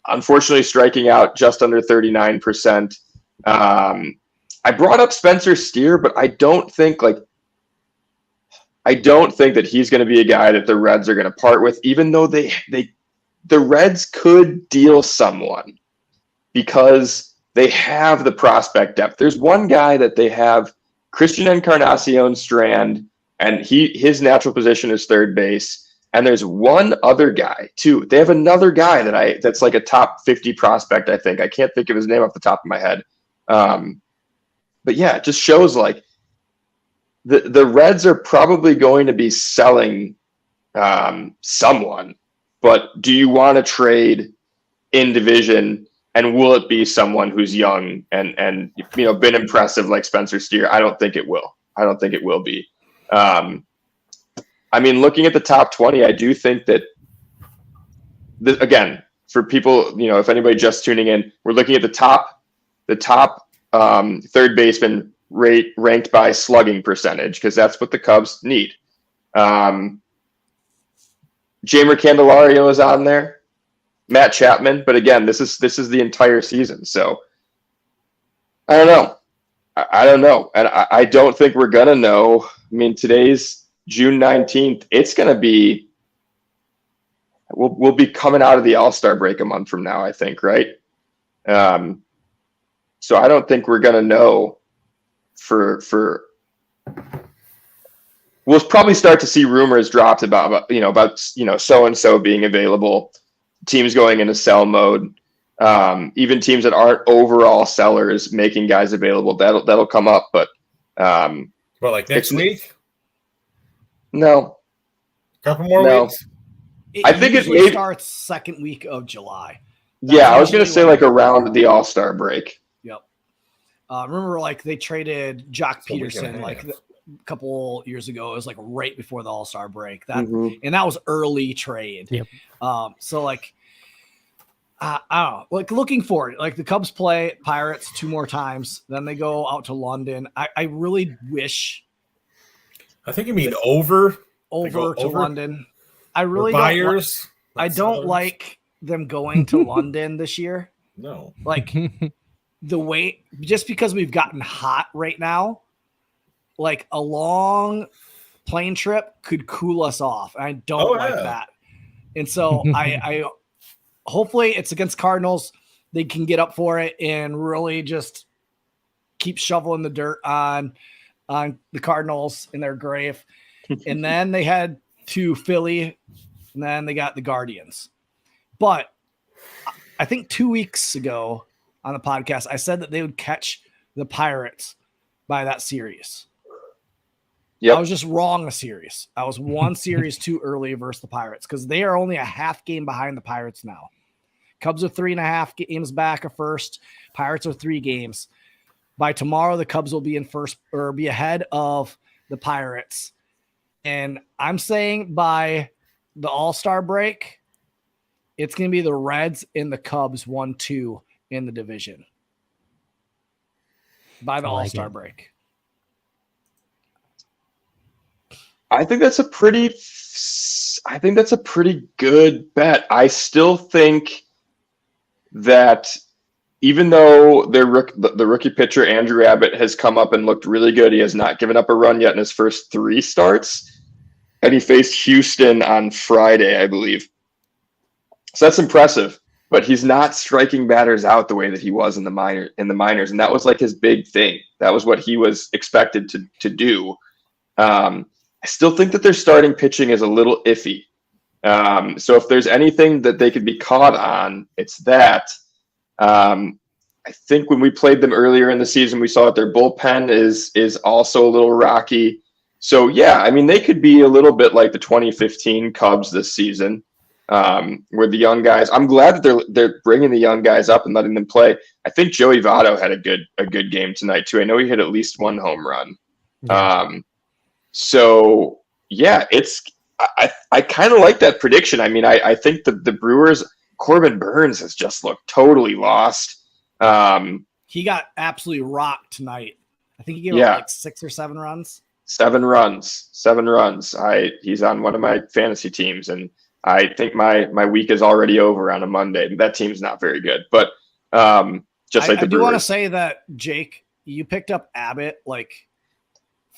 Unfortunately, striking out just under 39%. I brought up Spencer Steer, but I don't think that he's going to be a guy that the Reds are going to part with, even though the Reds could deal someone because they have the prospect depth. There's one guy that they have, Christian Encarnacion Strand, and his natural position is third base. And there's one other guy too. They have another guy that's like a top 50 prospect, I think. I can't think of his name off the top of my head. But yeah, it just shows like the Reds are probably going to be selling someone. But do you want to trade in division? And will it be someone who's young and been impressive like Spencer Steer? I don't think it will. I don't think it will be. I mean, looking at the top 20, I do think that, again, for people, if anybody just tuning in, we're looking at the top third baseman rate ranked by slugging percentage, because that's what the Cubs need. Jamer Candelario is on there, Matt Chapman, but again, this is the entire season, so I don't know. I don't know, and I don't think we're gonna know. I mean, today's June 19th. It's gonna be. We'll be coming out of the All-Star break a month from now, I think, right? So I don't think we're gonna know. We'll probably start to see rumors dropped about so and so being available, teams going into sell mode. Even teams that aren't overall sellers making guys available, that'll come up. But like next week? No. Couple more weeks? I think it starts second week of July. I was going to say like around the All-Star break. Yep. Remember, like they traded Jock Peterson like a couple years ago. It was like right before the All-Star break. And that was early trade. Yep. So like. I don't know. Like looking forward, like the Cubs play Pirates 2 more times, then they go out to London. I really wish. I think you mean over to London. I really buyers. I don't like them going to London this year. No, like the way just because we've gotten hot right now, like a long plane trip could cool us off. And I don't like that, and so I hopefully it's against Cardinals. They can get up for it and really just keep shoveling the dirt on the Cardinals in their grave. And then they head to Philly, and then they got the Guardians. But I think 2 weeks ago on the podcast, I said that they would catch the Pirates by that series. Yep. I was just wrong a series. I was one series too early versus the Pirates because they are only a half game behind the Pirates now. Cubs are 3.5 games back of first. Pirates are 3 games. By tomorrow, the Cubs will be in first or be ahead of the Pirates. And I'm saying by the All-Star break, it's going to be the Reds and the Cubs 1-2 in the division. By the All-Star break. I think that's a pretty good bet. I still think that even though the rookie pitcher Andrew Abbott has come up and looked really good, he has not given up a run yet in his first 3 starts, and he faced Houston on Friday, I believe. So that's impressive. But he's not striking batters out the way that he was in the minors, and that was like his big thing. That was what he was expected to do. I still think that their starting pitching is a little iffy. So if there's anything that they could be caught on, it's that. I think when we played them earlier in the season, we saw that their bullpen is also a little rocky. So yeah, I mean, they could be a little bit like the 2015 Cubs this season, where the young guys. I'm glad that they're bringing the young guys up and letting them play. I think Joey Votto had a good game tonight too. I know he hit at least 1 home run. Yeah. So yeah, I kind of like that prediction. I mean, I think the Brewers, Corbin Burns has just looked totally lost. He got absolutely rocked tonight. I think he gave up like 6 or 7 runs. 7 runs. He's on one of my fantasy teams, and I think my week is already over on a Monday. That team's not very good, but just like I the do want to Brewers. say that, Jake, you picked up Abbott like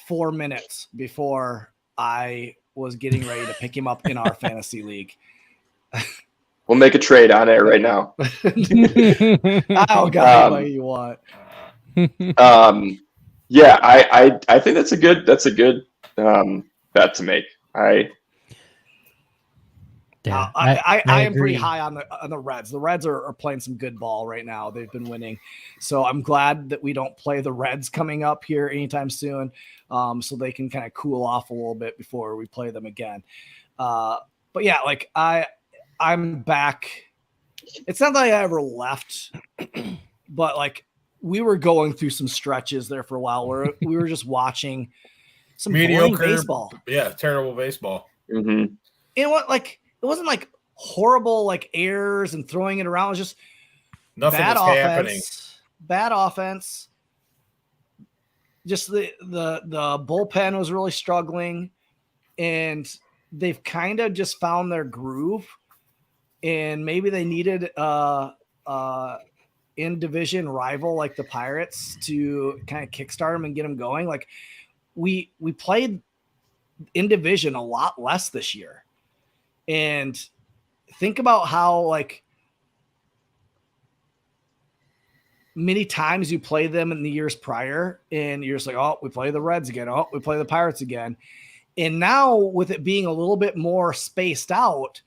4 minutes before I was getting ready to pick him up in our fantasy league. We'll make a trade on air right now. Oh God, what you want? Yeah, I think that's a good bet to make. I am pretty high on the Reds. The Reds are playing some good ball right now. They've been winning, so I'm glad that we don't play the Reds coming up here anytime soon, so they can kind of cool off a little bit before we play them again. But yeah, like I'm back. It's not that I ever left, but like we were going through some stretches there for a while where we were just watching some mediocre baseball. Yeah, terrible baseball. Mm-hmm. You know what? Like it wasn't like horrible like errors and throwing it around. It was just nothing bad was offense. happening. Bad offense. Just the bullpen was really struggling, and they've kind of just found their groove. And maybe they needed in division rival like the Pirates to kind of kickstart them and get them going. Like we played in division a lot less this year, and think about how like many times you play them in the years prior, and you're just like, oh, we play the Reds again. Oh, we play the Pirates again. And now with it being a little bit more spaced out,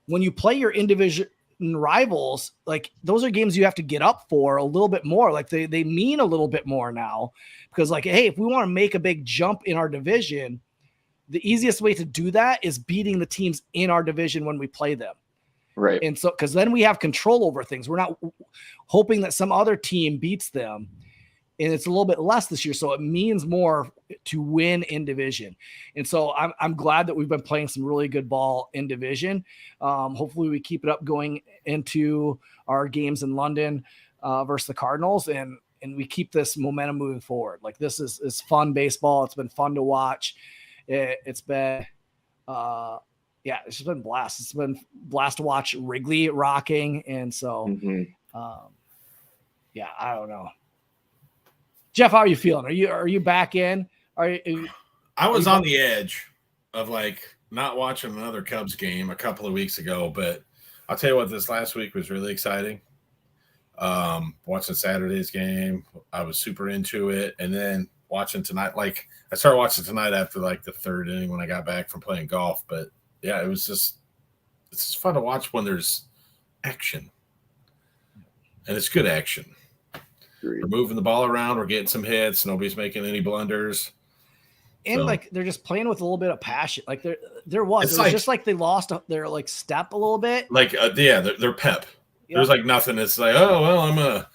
when you play your in-division rivals, like those are games you have to get up for a little bit more. Like they mean a little bit more now, because like, hey, if we want to make a big jump in our division, the easiest way to do that is beating the teams in our division when we play them. Right. And so, because then we have control over things. We're not hoping that some other team beats them. And it's a little bit less this year. So it means more to win in division. And so I'm glad that we've been playing some really good ball in division. Hopefully we keep it up going into our games in London versus the Cardinals, and we keep this momentum moving forward. Like this is fun baseball. It's been fun to watch. It's been, it's just been blast. It's been blast to watch Wrigley rocking. And so, I don't know. Jeff, how are you feeling? Are you back in? I was on the edge of like not watching another Cubs game a couple of weeks ago, but I'll tell you what, this last week was really exciting. Watching Saturday's game, I was super into it, and then watching tonight. Like I started watching tonight after like the third inning when I got back from playing golf. But yeah, it's just fun to watch when there's action, and it's good action. We're moving the ball around. We're getting some hits. Nobody's making any blunders. And like they're just playing with a little bit of passion. Like there was just like they lost their like step a little bit. Like they're pep. Yep. There's like nothing. It's like, oh well, I'm gonna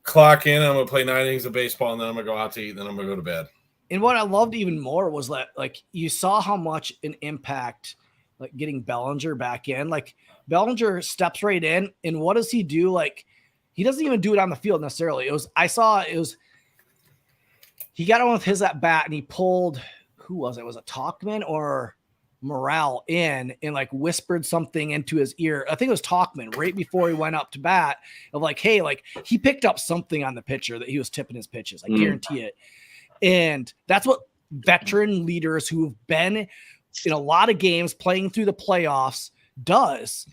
clock in. I'm gonna play 9 innings of baseball, and then I'm gonna go out to eat, and then I'm gonna go to bed. And what I loved even more was that like you saw how much an impact like getting Bellinger back in. Like Bellinger steps right in, and what does he do? Like he doesn't even do it on the field necessarily. He got on with his at bat and he pulled, who was it? Was it Tauchman or Morel in and like whispered something into his ear? I think it was Tauchman right before he went up to bat of like, hey, like he picked up something on the pitcher that he was tipping his pitches. I guarantee it. And that's what veteran leaders who've been in a lot of games playing through the playoffs does.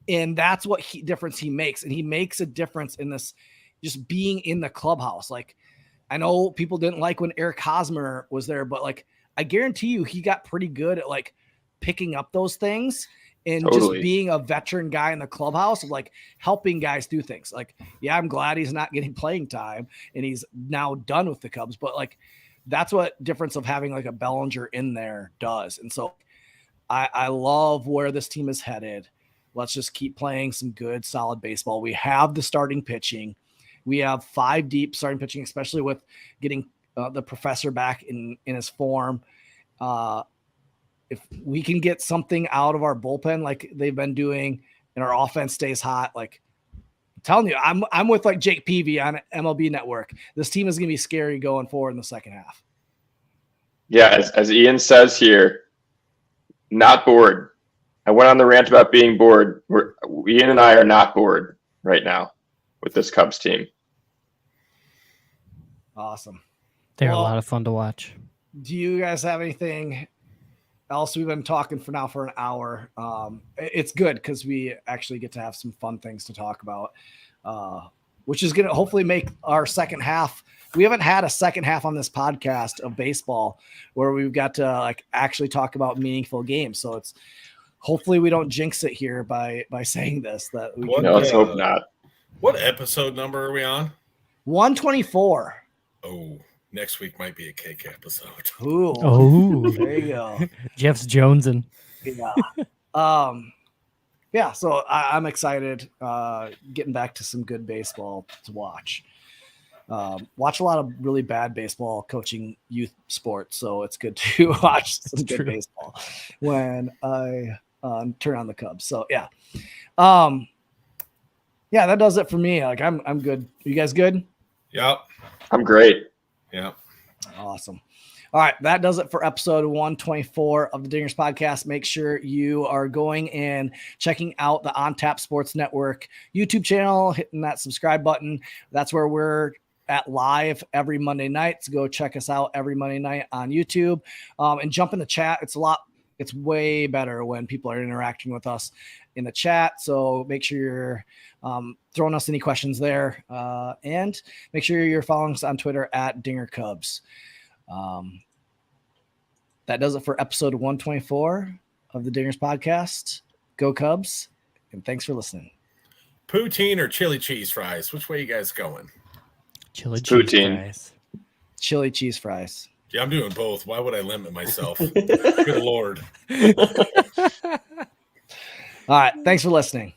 And that's what difference he makes. And he makes a difference in this just being in the clubhouse. Like, I know people didn't like when Eric Hosmer was there, but like, I guarantee you he got pretty good at like picking up those things and just being a veteran guy in the clubhouse of like helping guys do things. Like, yeah, I'm glad he's not getting playing time and he's now done with the Cubs, but like, that's what difference of having like a Bellinger in there does. And so I love where this team is headed. Let's just keep playing some good, solid baseball. We have the starting pitching. We have 5 deep starting pitching, especially with getting the professor back in his form. If we can get something out of our bullpen like they've been doing and our offense stays hot, like I'm telling you, I'm with like Jake Peavy on MLB Network. This team is going to be scary going forward in the second half. Yeah, as Ian says here, not bored. I went on the rant about being bored. Ian and I are not bored right now with this Cubs team. Awesome. They're a lot of fun to watch. Do you guys have anything else? We've been talking for an hour. It's good because we actually get to have some fun things to talk about, which is going to hopefully make our second half. We haven't had a second half on this podcast of baseball where we've got to like actually talk about meaningful games. So it's hopefully we don't jinx it here by saying this. That we No, let's hope not. What episode number are we on? 124. Oh, next week might be a cake episode. Ooh. Oh, There you go. Jeff's jonesing. Yeah. Yeah. So I'm excited. Getting back to some good baseball to watch. Watch a lot of really bad baseball coaching youth sports, so it's good to watch some good baseball when I turn on the Cubs. So yeah, yeah, that does it for me. Like I'm good. You guys good? Yep. I'm great. Yep. Awesome. All right, that does it for episode 124 of the Dingers Podcast. Make sure you are going and checking out the On Tap Sports Network YouTube channel, hitting that subscribe button. That's where we're at live every Monday night. So go check us out every Monday night on YouTube, and jump in the chat. It's way better when people are interacting with us in the chat. So make sure you're throwing us any questions there, and make sure you're following us on Twitter at Dinger Cubs. That does it for episode 124 of the Dingers Podcast. Go Cubs, and thanks for listening. Poutine or chili cheese fries? Which way you guys going? Chili cheese Poutine. fries. Chili cheese fries. Yeah, I'm doing both. Why would I limit myself? Good Lord. All right, thanks for listening.